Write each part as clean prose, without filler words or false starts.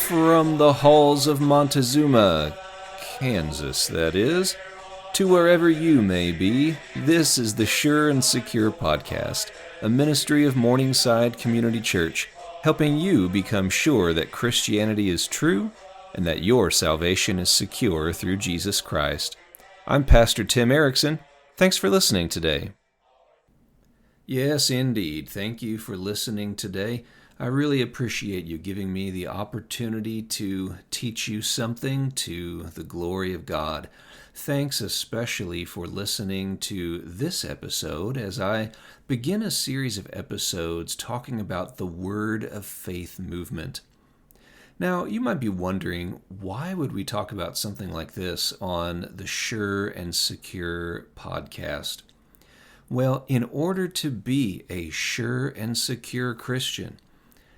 From the halls of Montezuma, Kansas, that is, to wherever you may be, this is the Sure and Secure Podcast, a ministry of Morningside Community Church, helping you become sure that Christianity is true and that your salvation is secure through Jesus Christ. I'm Pastor Tim Erickson. Thanks for listening today. Yes, indeed. Thank you for listening today. I really appreciate you giving me the opportunity to teach you something to the glory of God. Thanks especially for listening to this episode as I begin a series of episodes talking about the Word of Faith movement. Now, you might be wondering, why would we talk about something like this on the Sure and Secure podcast? Well, in order to be a sure and secure Christian,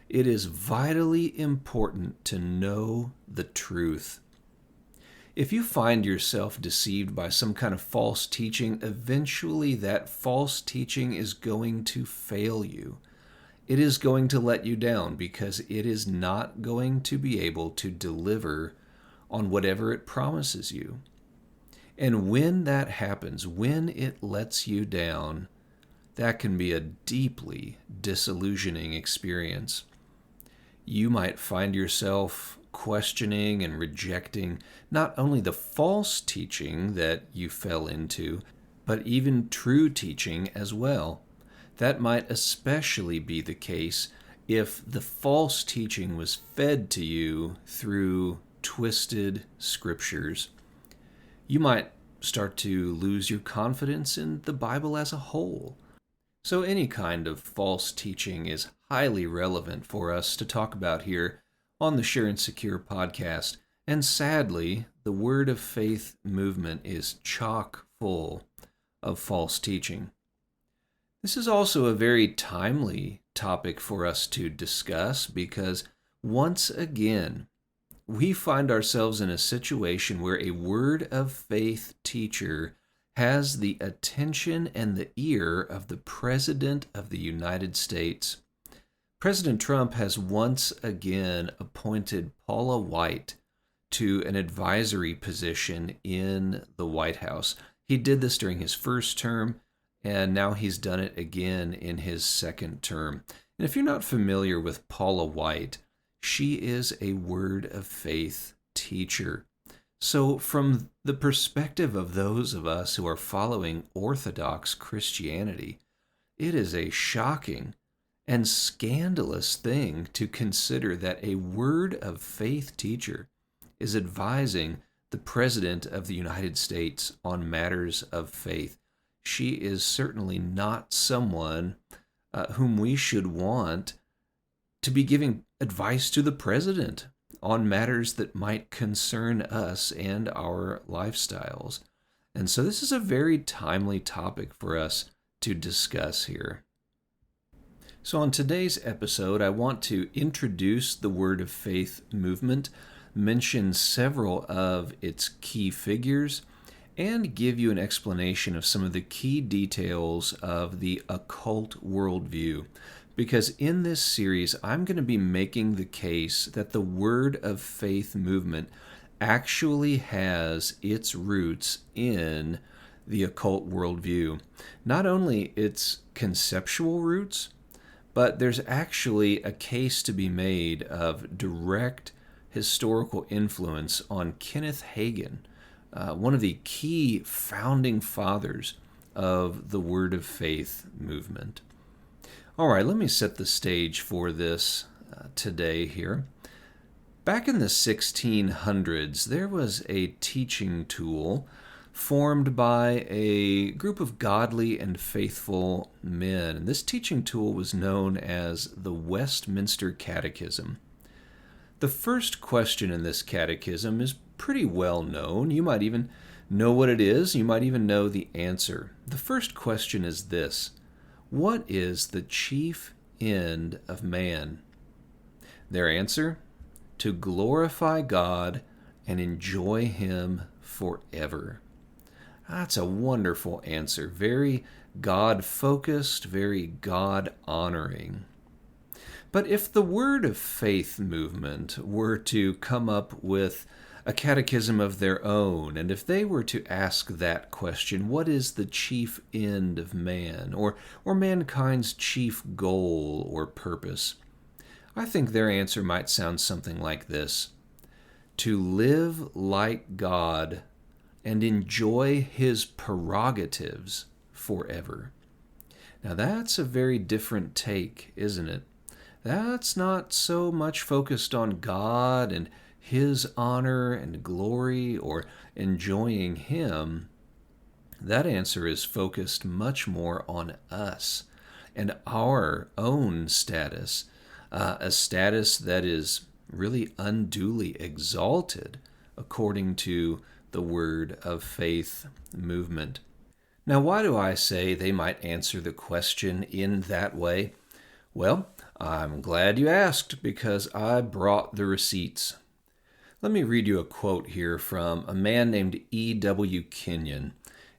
it is vitally important to know the truth. If you find yourself deceived by some kind of false teaching, eventually that false teaching is going to fail you. It is going to let you down because it is not going to be able to deliver on whatever it promises you. And when that happens, when it lets you down, that can be a deeply disillusioning experience. You might find yourself questioning and rejecting not only the false teaching that you fell into, but even true teaching as well. That might especially be the case if the false teaching was fed to you through twisted scriptures. You might start to lose your confidence in the Bible as a whole. So any kind of false teaching is highly relevant for us to talk about here on the Sure and Secure podcast. And sadly, the Word of Faith movement is chock full of false teaching. This is also a very timely topic for us to discuss because once again, we find ourselves in a situation where a Word of Faith teacher has the attention and the ear of the President of the United States. President Trump has once again appointed Paula White to an advisory position in the White House. He did this during his first term, and now he's done it again in his second term. And if you're not familiar with Paula White, she is a Word of Faith teacher. So from the perspective of those of us who are following Orthodox Christianity, it is a shocking and scandalous thing to consider that a Word of Faith teacher is advising the President of the United States on matters of faith. She is certainly not someone whom we should want to be giving advice to the President on matters that might concern us and our lifestyles. And so this is a very timely topic for us to discuss here. So on today's episode, I want to introduce the Word of Faith movement, mention several of its key figures, and give you an explanation of some of the key details of the occult worldview. Because in this series, I'm going to be making the case that the Word of Faith movement actually has its roots in the occult worldview. Not only its conceptual roots, but there's actually a case to be made of direct historical influence on Kenneth Hagin, one of the key founding fathers of the Word of Faith movement. All right, let me set the stage for this today here. Back in the 1600s, there was a teaching tool formed by a group of godly and faithful men. And this teaching tool was known as the Westminster Catechism. The first question in this catechism is pretty well known. You might even know what it is. You might even know the answer. The first question is this: what is the chief end of man? Their answer: to glorify God and enjoy Him forever. That's a wonderful answer. Very God-focused, very God-honoring. But if the Word of Faith movement were to come up with a catechism of their own, and if they were to ask that question, what is the chief end of man, or mankind's chief goal or purpose? I think their answer might sound something like this: to live like God and enjoy His prerogatives forever. Now that's a very different take, isn't it? That's not so much focused on God and His honor and glory or enjoying Him. That answer is focused much more on us and our own status, a status that is really unduly exalted according to the Word of Faith movement. Now, why do I say they might answer the question in that way? Well, I'm glad you asked, because I brought the receipts. Let me read you a quote here from a man named E.W. Kenyon.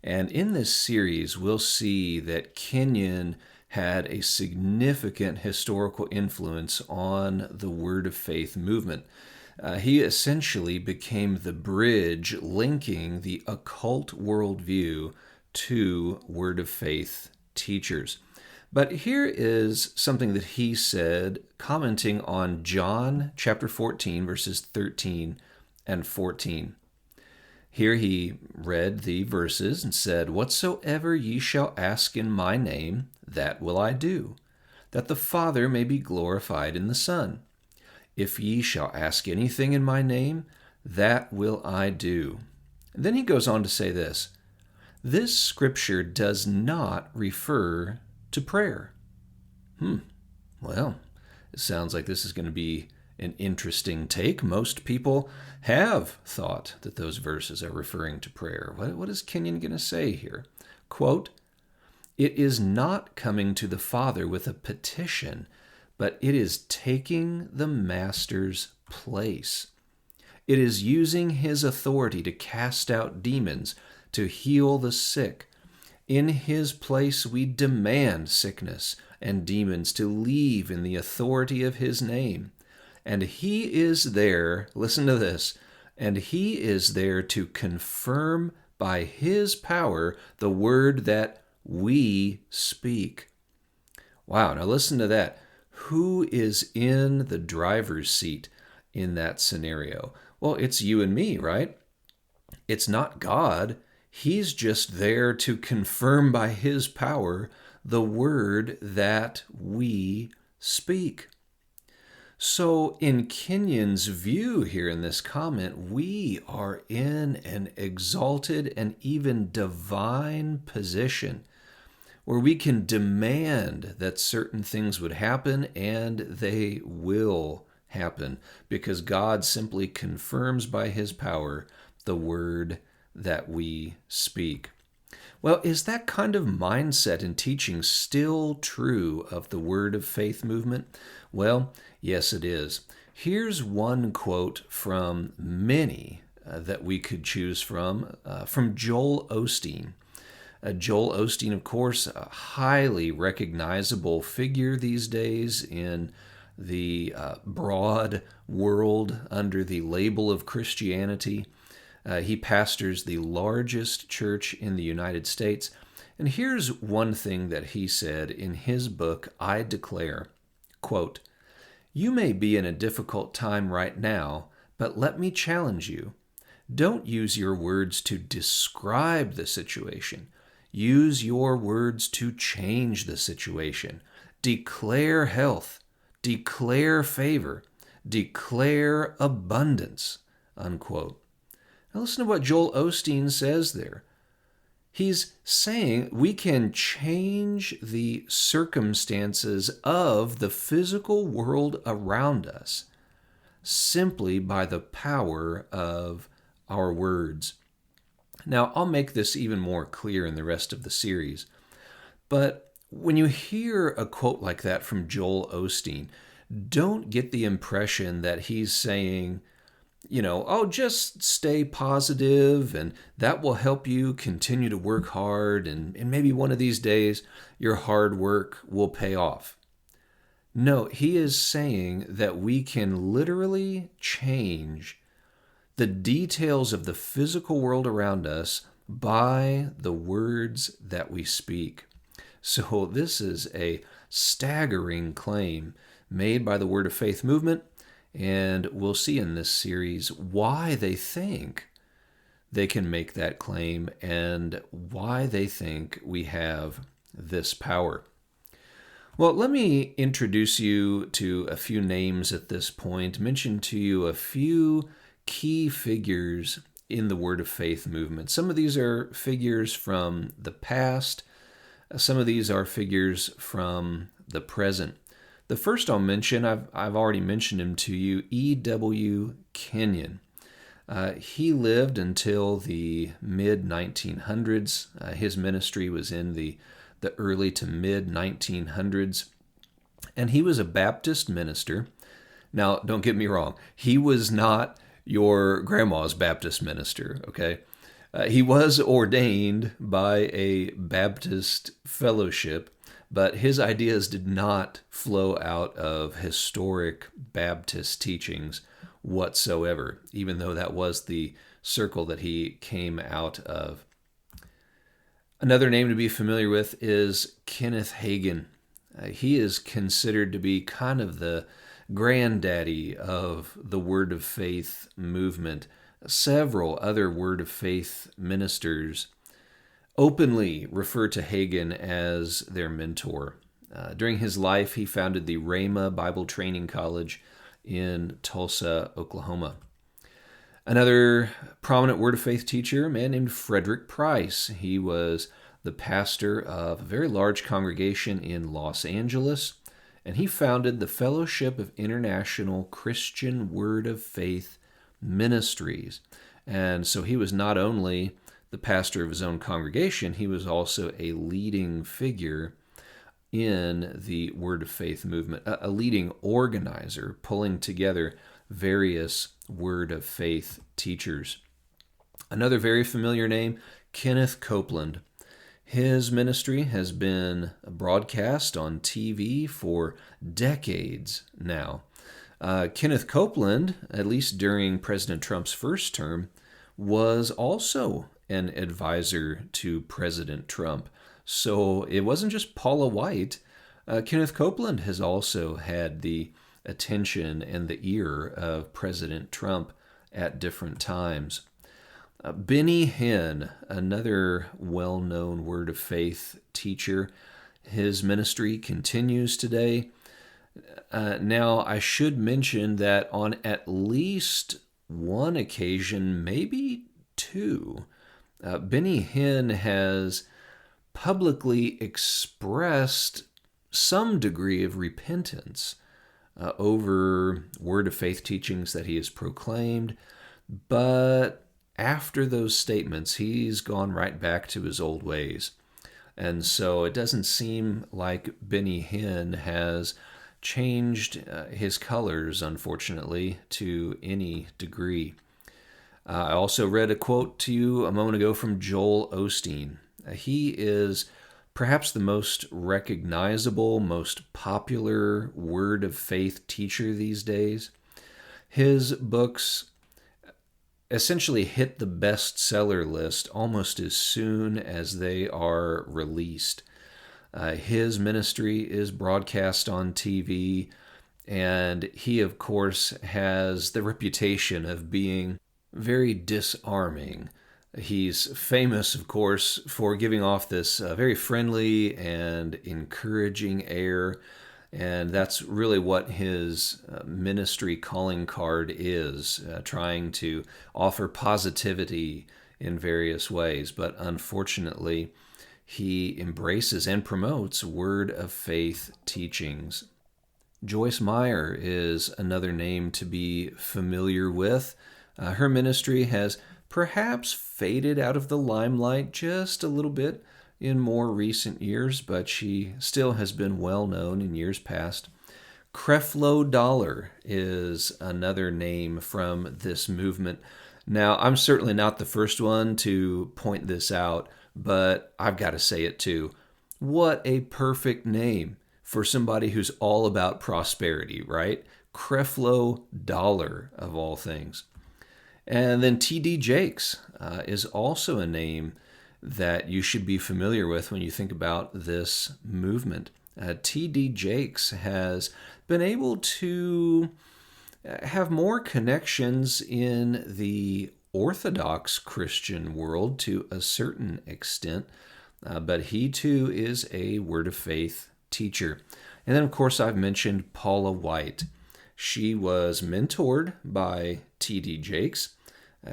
And in this series, we'll see that Kenyon had a significant historical influence on the Word of Faith movement. He essentially became the bridge linking the occult worldview to Word of Faith teachers. But here is something that he said, commenting on John chapter 14, verses 13 and 14. Here he read the verses and said, "Whatsoever ye shall ask in my name, that will I do, that the Father may be glorified in the Son. If ye shall ask anything in my name, that will I do." And then he goes on to say this: "This scripture does not refer to prayer." Well, it sounds like this is going to be an interesting take. Most people have thought that those verses are referring to prayer. What is Kenyon going to say here? Quote, "It is not coming to the Father with a petition, but it is taking the Master's place. It is using His authority to cast out demons, to heal the sick. In His place we demand sickness and demons to leave in the authority of His name. And He is there," listen to this, "and He is there to confirm by His power the word that we speak." Wow, now listen to that. Who is in the driver's seat in that scenario? Well, it's you and me, right? It's not God. He's just there to confirm by His power the word that we speak. So in Kenyon's view here in this comment, we are in an exalted and even divine position where we can demand that certain things would happen, and they will happen because God simply confirms by His power the word that we speak. Well, is that kind of mindset and teaching still true of the Word of Faith movement? Well, yes, it is. Here's one quote from many that we could choose from Joel Osteen. Joel Osteen, of course, a highly recognizable figure these days in the broad world under the label of Christianity. He pastors the largest church in the United States. And here's one thing that he said in his book, I Declare, quote, "You may be in a difficult time right now, but let me challenge you. Don't use your words to describe the situation. Use your words to change the situation. Declare health. Declare favor. Declare abundance," unquote. Now listen to what Joel Osteen says there. He's saying we can change the circumstances of the physical world around us simply by the power of our words. Now, I'll make this even more clear in the rest of the series, but when you hear a quote like that from Joel Osteen, don't get the impression that he's saying, just stay positive and that will help you continue to work hard and maybe one of these days your hard work will pay off. No, he is saying that we can literally change the details of the physical world around us by the words that we speak. So, this is a staggering claim made by the Word of Faith movement, and we'll see in this series why they think they can make that claim and why they think we have this power. Well, let me introduce you to a few names at this point, mention to you a few key figures in the Word of Faith movement. Some of these are figures from the past, some of these are figures from the present. The first I'll mention, I've already mentioned him to you, E.W. Kenyon. He lived until the mid-1900s. His ministry was in the early to mid-1900s. And he was a Baptist minister. Now, don't get me wrong. He was not your grandma's Baptist minister, okay? He was ordained by a Baptist fellowship, but his ideas did not flow out of historic Baptist teachings whatsoever, even though that was the circle that he came out of. Another name to be familiar with is Kenneth Hagin. He is considered to be kind of the granddaddy of the Word of Faith movement. Several other Word of Faith ministers openly refer to Hagin as their mentor. During his life, he founded the Rhema Bible Training College in Tulsa, Oklahoma. Another prominent Word of Faith teacher, a man named Frederick Price. He was the pastor of a very large congregation in Los Angeles, and he founded the Fellowship of International Christian Word of Faith Ministries. And so he was not only the pastor of his own congregation, he was also a leading figure in the Word of Faith movement, a leading organizer, pulling together various Word of Faith teachers. Another very familiar name, Kenneth Copeland. His ministry has been broadcast on TV for decades now. Kenneth Copeland, at least during President Trump's first term, was also an advisor to President Trump. So it wasn't just Paula White. Kenneth Copeland has also had the attention and the ear of President Trump at different times. Benny Hinn, another well-known Word of Faith teacher, his ministry continues today. Now, I should mention that on at least one occasion, maybe two, Benny Hinn has publicly expressed some degree of repentance over Word of Faith teachings that he has proclaimed, but after those statements, he's gone right back to his old ways. And so it doesn't seem like Benny Hinn has changed his colors, unfortunately, to any degree. I also read a quote to you a moment ago from Joel Osteen. He is perhaps the most recognizable, most popular Word of Faith teacher these days. His books essentially hit the bestseller list almost as soon as they are released. His ministry is broadcast on TV, and he, of course, has the reputation of being very disarming. He's famous, of course, for giving off this very friendly and encouraging air, and that's really what his ministry calling card is, trying to offer positivity in various ways. But unfortunately, he embraces and promotes Word of Faith teachings. Joyce Meyer is another name to be familiar with. Her ministry has perhaps faded out of the limelight just a little bit in more recent years, but she still has been well known in years past. Creflo Dollar is another name from this movement. Now, I'm certainly not the first one to point this out, but I've got to say it too. What a perfect name for somebody who's all about prosperity, right? Creflo Dollar, of all things. And then T.D. Jakes is also a name that you should be familiar with when you think about this movement. T.D. Jakes has been able to have more connections in the Orthodox Christian world to a certain extent, but he too is a Word of Faith teacher. And then, of course, I've mentioned Paula White. She was mentored by T.D. Jakes.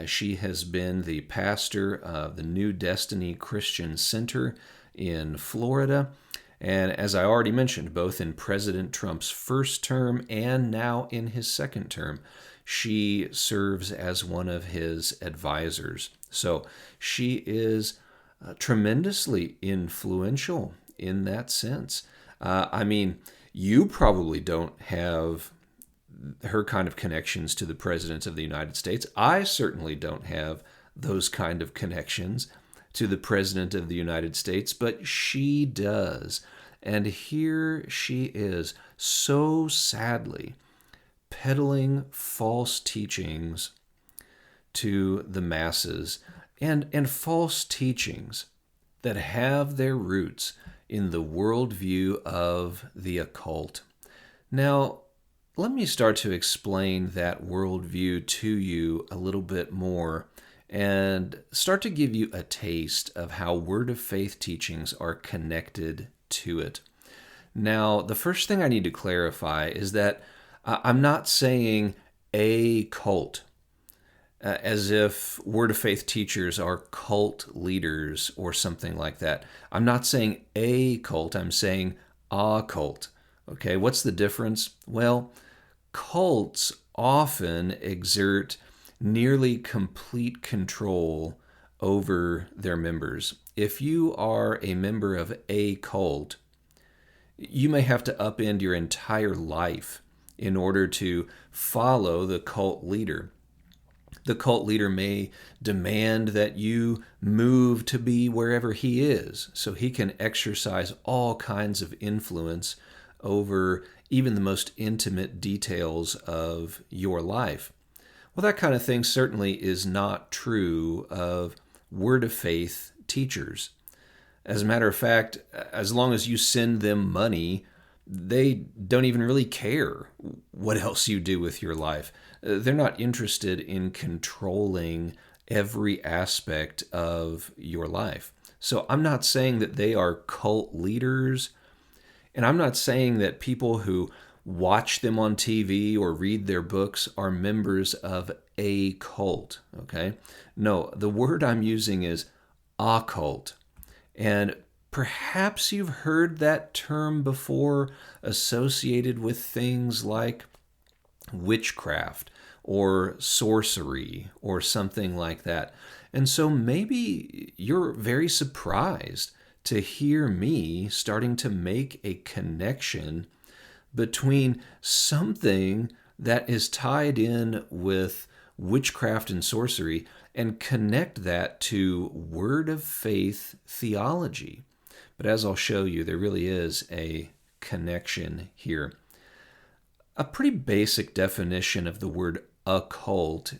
She has been the pastor of the New Destiny Christian Center in Florida. And as I already mentioned, both in President Trump's first term and now in his second term, she serves as one of his advisors. So she is tremendously influential in that sense. You probably don't have her kind of connections to the President of the United States. I certainly don't have those kind of connections to the President of the United States, but she does. And here she is, so sadly, peddling false teachings to the masses, and false teachings that have their roots in the worldview of the occult. Now, let me start to explain that worldview to you a little bit more and start to give you a taste of how Word of Faith teachings are connected to it. Now, the first thing I need to clarify is that I'm not saying a cult, as if Word of Faith teachers are cult leaders or something like that. I'm not saying a cult, I'm saying a cult. Okay, what's the difference? Well, cults often exert nearly complete control over their members. If you are a member of a cult, you may have to upend your entire life in order to follow the cult leader. The cult leader may demand that you move to be wherever he is, so he can exercise all kinds of influence over even the most intimate details of your life. Well, that kind of thing certainly is not true of Word of Faith teachers. As a matter of fact, as long as you send them money, they don't even really care what else you do with your life. They're not interested in controlling every aspect of your life. So I'm not saying that they are cult leaders, and I'm not saying that people who watch them on TV or read their books are members of a cult, okay? No, the word I'm using is occult. And perhaps you've heard that term before associated with things like witchcraft or sorcery or something like that. And so maybe you're very surprised to hear me starting to make a connection between something that is tied in with witchcraft and sorcery and connect that to Word of Faith theology. But as I'll show you, there really is a connection here. A pretty basic definition of the word occult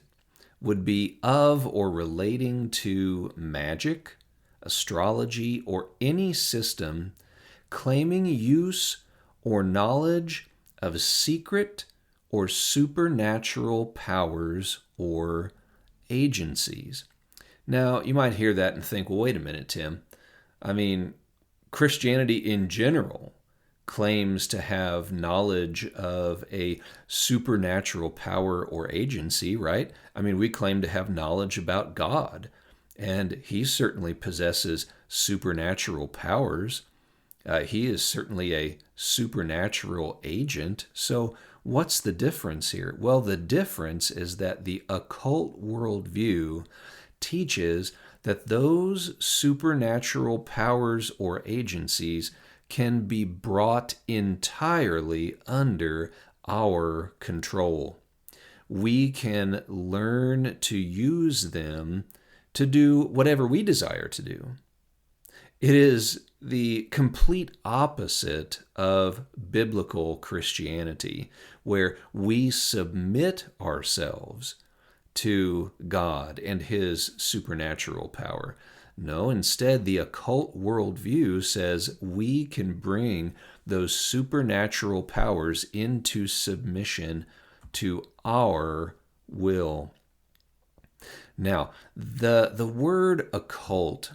would be of or relating to magic, astrology, or any system claiming use or knowledge of secret or supernatural powers or agencies. Now, you might hear that and think, well, wait a minute, Tim. Christianity in general claims to have knowledge of a supernatural power or agency, right? We claim to have knowledge about God, and he certainly possesses supernatural powers. He is certainly a supernatural agent. So what's the difference here? Well, the difference is that the occult worldview teaches that those supernatural powers or agencies can be brought entirely under our control. We can learn to use them to do whatever we desire to do. It is the complete opposite of biblical Christianity, where we submit ourselves to God and His supernatural power. No, instead, the occult worldview says we can bring those supernatural powers into submission to our will. Now, the word occult,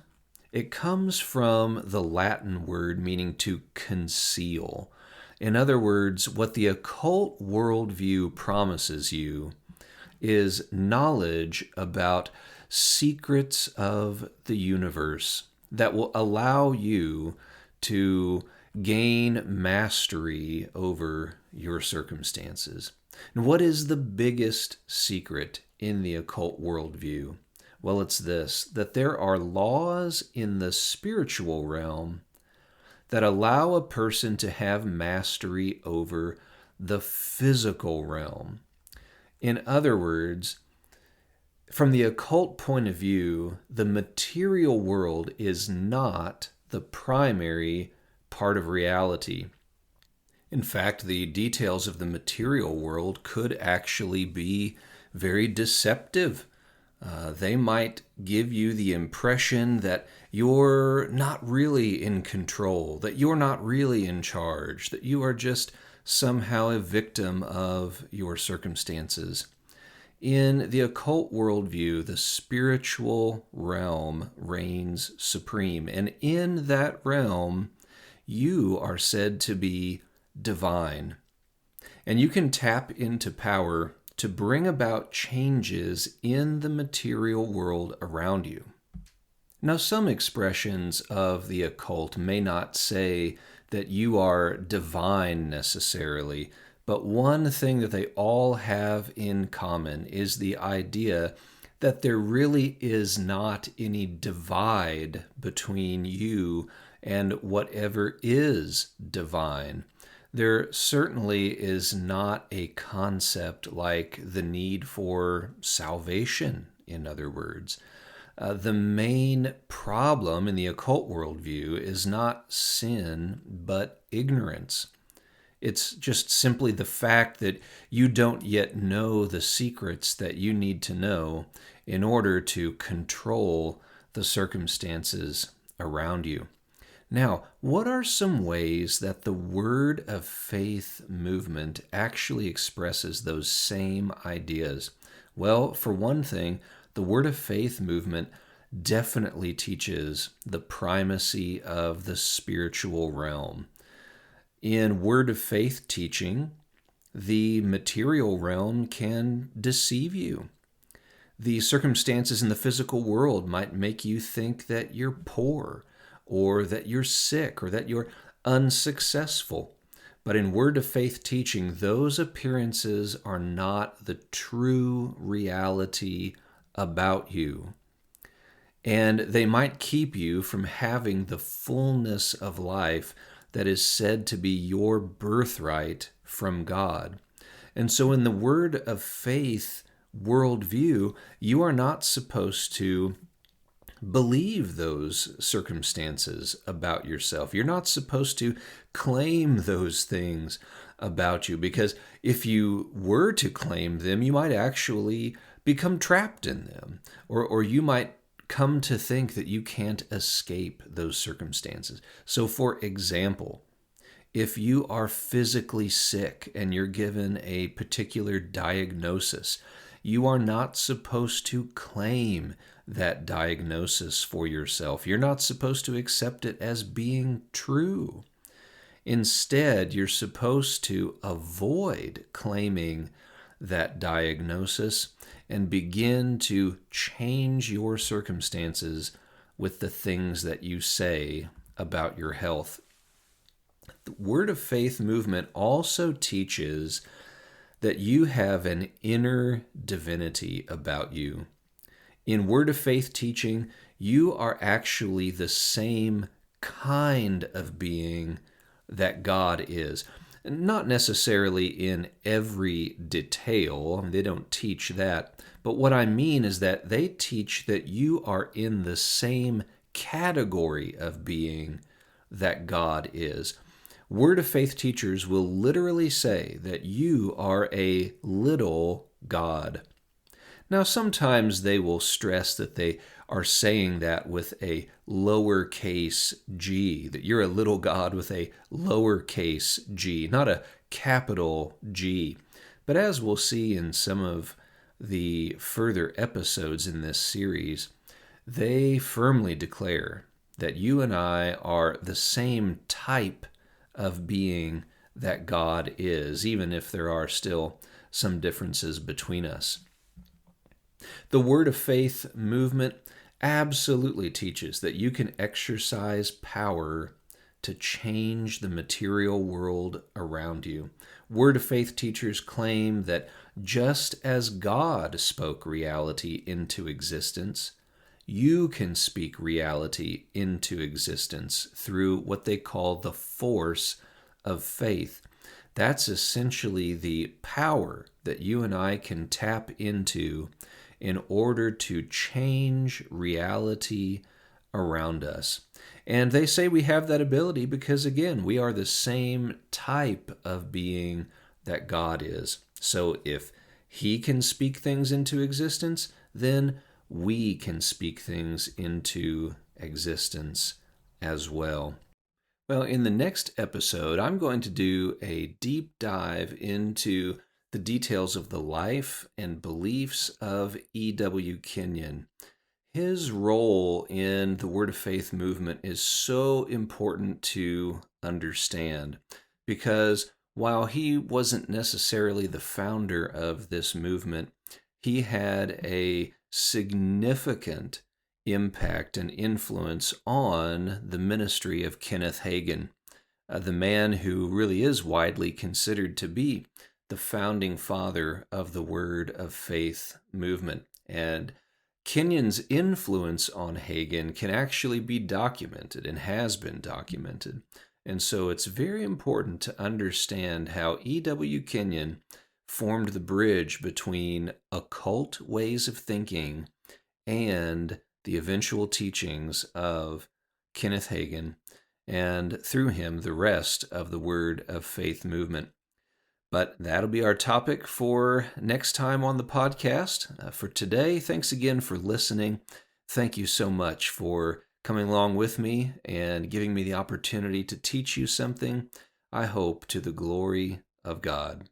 it comes from the Latin word meaning to conceal. In other words, what the occult worldview promises you is knowledge about secrets of the universe that will allow you to gain mastery over your circumstances. And what is the biggest secret in the occult worldview? Well, it's this, that there are laws in the spiritual realm that allow a person to have mastery over the physical realm. In other words, from the occult point of view, the material world is not the primary part of reality. In fact, the details of the material world could actually be very deceptive. They might give you the impression that you're not really in control, that you're not really in charge, that you are just somehow a victim of your circumstances. In the occult worldview, the spiritual realm reigns supreme, and in that realm, you are said to be divine. And you can tap into power to bring about changes in the material world around you. Now, some expressions of the occult may not say that you are divine necessarily, but one thing that they all have in common is the idea that there really is not any divide between you and whatever is divine. There certainly is not a concept like the need for salvation, in other words. The main problem in the occult worldview is not sin, but ignorance. It's just simply the fact that you don't yet know the secrets that you need to know in order to control the circumstances around you. Now, what are some ways that the Word of Faith movement actually expresses those same ideas? Well, for one thing, the Word of Faith movement definitely teaches the primacy of the spiritual realm. In Word of Faith teaching, the material realm can deceive you. The circumstances in the physical world might make you think that you're poor, or that you're sick, or that you're unsuccessful. But in Word of Faith teaching, those appearances are not the true reality about you. And they might keep you from having the fullness of life that is said to be your birthright from God. And so in the Word of Faith worldview, you are not supposed to believe those circumstances about yourself. You're not supposed to claim those things about you, because if you were to claim them, you might actually become trapped in them, or you might come to think that you can't escape those circumstances. So, for example, if you are physically sick and you're given a particular diagnosis, you are not supposed to claim that diagnosis for yourself. You're not supposed to accept it as being true. Instead, you're supposed to avoid claiming that diagnosis and begin to change your circumstances with the things that you say about your health. The Word of Faith movement also teaches that you have an inner divinity about you. In Word of Faith teaching, you are actually the same kind of being that God is. Not necessarily in every detail, they don't teach that, but what I mean is that they teach that you are in the same category of being that God is. Word of Faith teachers will literally say that you are a little God. Now, sometimes they will stress that they are saying that with a lowercase g, that you're a little God with a lowercase g, not a capital G. But as we'll see in some of the further episodes in this series, they firmly declare that you and I are the same type of being that God is, even if there are still some differences between us. The Word of Faith movement absolutely teaches that you can exercise power to change the material world around you. Word of Faith teachers claim that just as God spoke reality into existence, you can speak reality into existence through what they call the force of faith. That's essentially the power that you and I can tap into in order to change reality around us. And they say we have that ability because, again, we are the same type of being that God is. So if He can speak things into existence, then we can speak things into existence as well. Well, in the next episode, I'm going to do a deep dive into the details of the life and beliefs of E.W. Kenyon. His role in the Word of Faith movement is so important to understand because while he wasn't necessarily the founder of this movement, he had a significant impact and influence on the ministry of Kenneth Hagin, the man who really is widely considered to be the founding father of the Word of Faith movement. And Kenyon's influence on Hagin can actually be documented and has been documented. And so it's very important to understand how E.W. Kenyon formed the bridge between occult ways of thinking and the eventual teachings of Kenneth Hagin, and through him, the rest of the Word of Faith movement. But that'll be our topic for next time on the podcast. For today, thanks again for listening. Thank you so much for coming along with me and giving me the opportunity to teach you something, I hope, to the glory of God.